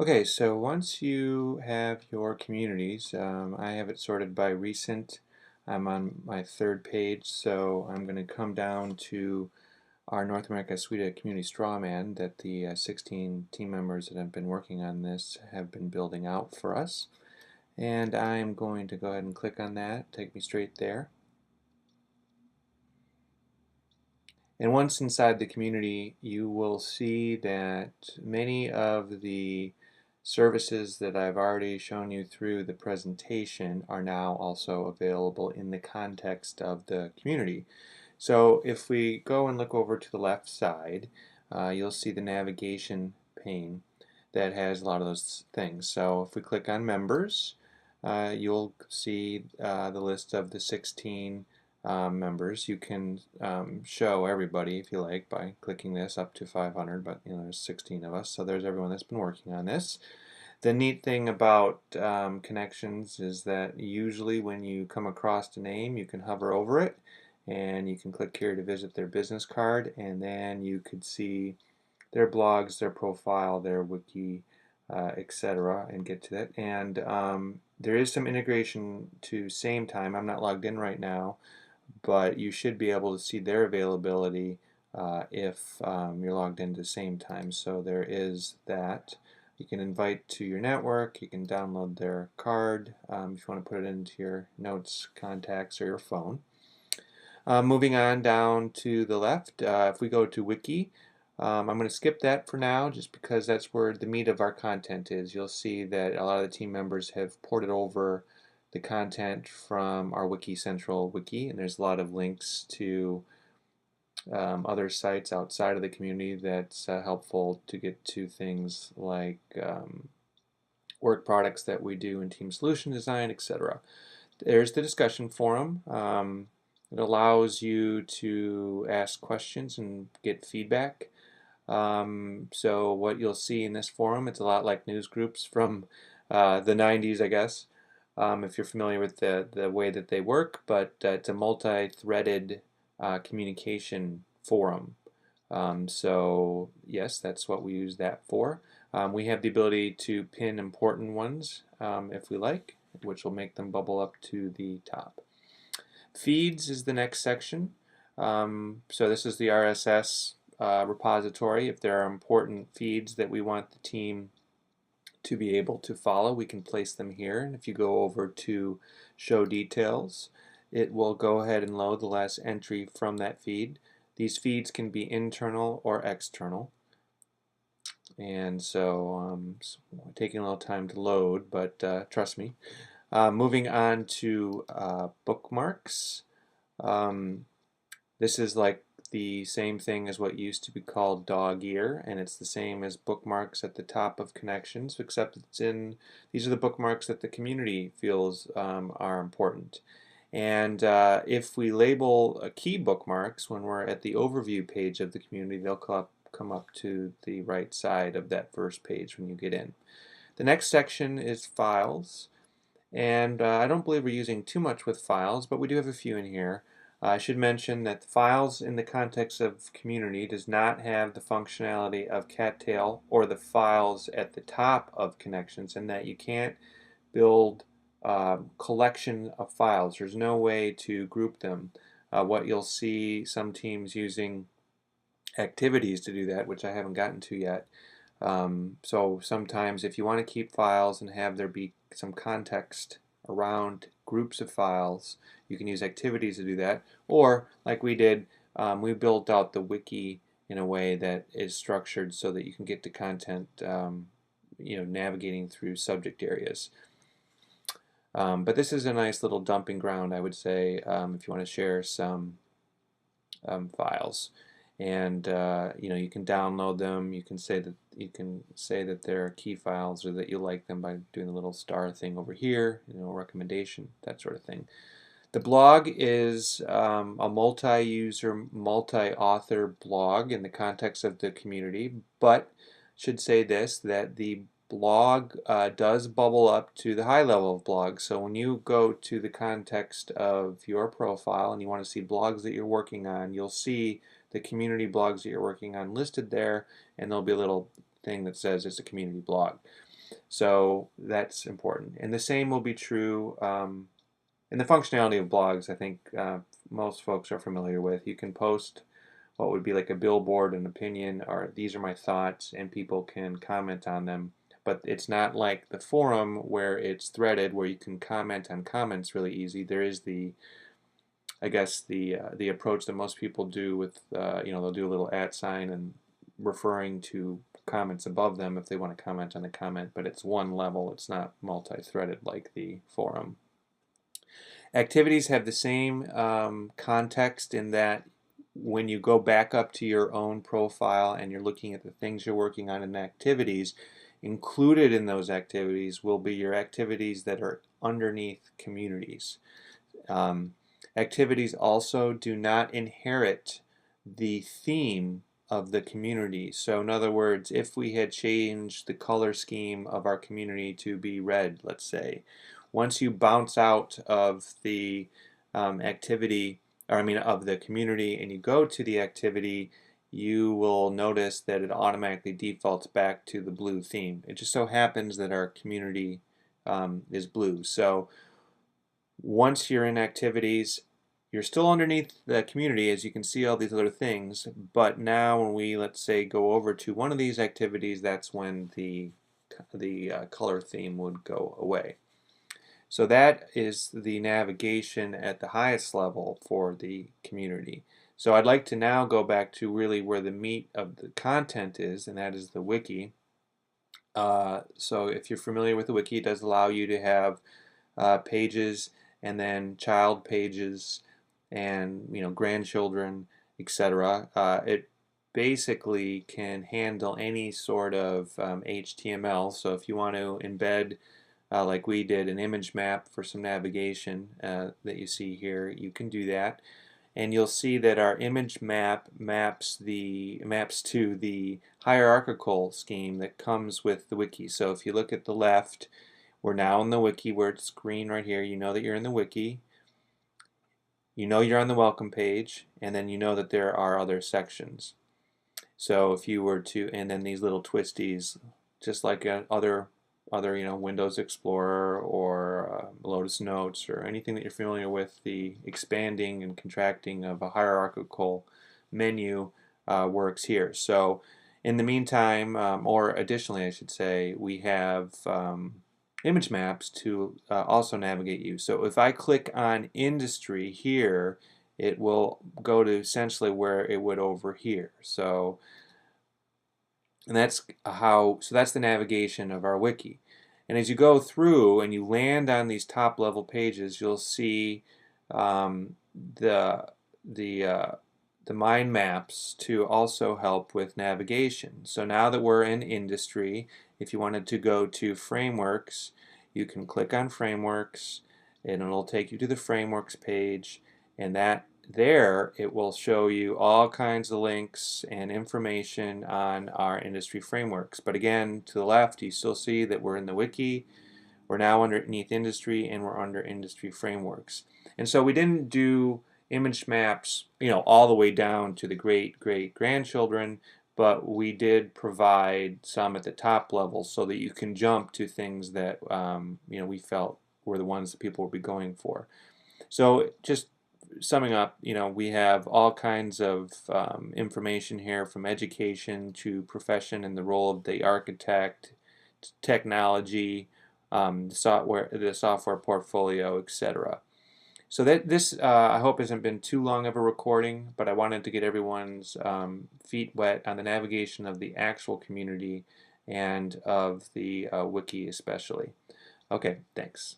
Okay, so once you have your communities, I have it sorted by recent. I'm on my third page, so I'm going to come down to our North America Swita Community Strawman that the 16 team members that have been working on this have been building out for us. And I'm going to go ahead and click on that, take me straight there. And once inside the community, you will see that many of the services that I've already shown you through the presentation are now also available in the context of the community. So if we go and look over to the left side, you'll see the navigation pane that has a lot of those things. So if we click on members, you'll see the list of the 16 members. You can show everybody if you like by clicking this up to 500, but there's 16 of us, so there's everyone that's been working on this. The neat thing about connections is that usually when you come across a name, you can hover over it and you can click here to visit their business card, and then you could see their blogs, their profile, their wiki, etc., and get to that. And there is some integration to SameTime. I'm not logged in right now, but you should be able to see their availability if you're logged into SameTime. So there is that. You can invite to your network. You can download their card if you want to put it into your notes, contacts, or your phone. Moving on down to the left, if we go to Wiki, I'm going to skip that for now just because that's where the meat of our content is. You'll see that a lot of the team members have ported over the content from our Wiki Central wiki, and there's a lot of links to other sites outside of the community that's helpful to get to things like work products that we do in team solution design, etc. There's the discussion forum. It allows you to ask questions and get feedback. So what you'll see in this forum, it's a lot like news groups from the 90s, I guess, if you're familiar with the way that they work, but it's a multi-threaded communication forum. So yes, that's what we use that for. We have the ability to pin important ones if we like, which will make them bubble up to the top. Feeds is the next section. So this is the RSS repository. If there are important feeds that we want the team to be able to follow, we can place them here. And if you go over to show details, it will go ahead and load the last entry from that feed. These feeds can be internal or external. And so it's taking a little time to load, but trust me. Moving on to bookmarks. This is like the same thing as what used to be called dog ear, and it's the same as bookmarks at the top of connections, except these are the bookmarks that the community feels are important. And if we label key bookmarks when we're at the overview page of the community, they'll come up to the right side of that first page when you get in. The next section is files, and I don't believe we're using too much with files, but we do have a few in here. I should mention that files in the context of community does not have the functionality of cattail or the files at the top of connections, and that you can't build collection of files. There's no way to group them. What you'll see some teams using activities to do that, which I haven't gotten to yet. So sometimes if you want to keep files and have there be some context around groups of files, you can use activities to do that. Or like we did, we built out the wiki in a way that is structured so that you can get to content navigating through subject areas. But this is a nice little dumping ground, I would say, if you want to share some files. And you can download them. You can say that they're key files or that you like them by doing a little star thing over here, recommendation, that sort of thing. The blog is a multi-user, multi-author blog in the context of the community, but should say this, that the blog does bubble up to the high level of blogs. So when you go to the context of your profile and you want to see blogs that you're working on, you'll see the community blogs that you're working on listed there, and there'll be a little thing that says it's a community blog. So that's important. And the same will be true in the functionality of blogs. I think most folks are familiar with. You can post what would be like a billboard, an opinion, or these are my thoughts, and people can comment on them. But it's not like the forum where it's threaded, where you can comment on comments really easy. There is I guess the approach that most people do with they'll do a little @ sign and referring to comments above them if they want to comment on a comment, but it's one level. It's not multi-threaded like the forum. Activities have the same context in that when you go back up to your own profile and you're looking at the things you're working on in activities, included in those activities will be your activities that are underneath communities. Activities also do not inherit the theme of the community. So in other words, if we had changed the color scheme of our community to be red, let's say, once you bounce out of the activity, or I mean of the community, and you go to the activity, you will notice that it automatically defaults back to the blue theme. It just so happens that our community is blue. So once you're in activities, you're still underneath the community, as you can see all these other things, but now when we, let's say, go over to one of these activities, that's when the color theme would go away. So that is the navigation at the highest level for the community. So I'd like to now go back to really where the meat of the content is, and that is the wiki. So if you're familiar with the wiki, it does allow you to have pages and then child pages and grandchildren, etc. It basically can handle any sort of HTML. So if you want to embed like we did an image map for some navigation that you see here, you can do that. And you'll see that our image map maps to the hierarchical scheme that comes with the wiki. So if you look at the left, we're now in the wiki where it's green right here. You know that you're in the wiki. You know you're on the welcome page, and then you know that there are other sections. So if you were to, and then these little twisties, just like other Windows Explorer or Lotus Notes or anything that you're familiar with, the expanding and contracting of a hierarchical menu works here. So in the meantime, or additionally I should say, we have image maps to also navigate you. So if I click on industry here, it will go to essentially where it would over here. So that's the navigation of our wiki. And as you go through and you land on these top level pages, you'll see the mind maps to also help with navigation. So now that we're in industry, if you wanted to go to frameworks, you can click on frameworks and it'll take you to the frameworks page, and there it will show you all kinds of links and information on our industry frameworks. But again, to the left you still see that we're in the wiki, we're now underneath industry, and we're under industry frameworks. And so we didn't do image maps all the way down to the great-great-grandchildren, but we did provide some at the top level so that you can jump to things that we felt were the ones that people would be going for. So just summing up, we have all kinds of information here, from education to profession and the role of the architect, technology, the software portfolio, etc. So this I hope hasn't been too long of a recording, but I wanted to get everyone's feet wet on the navigation of the actual community and of the wiki especially. Okay, thanks.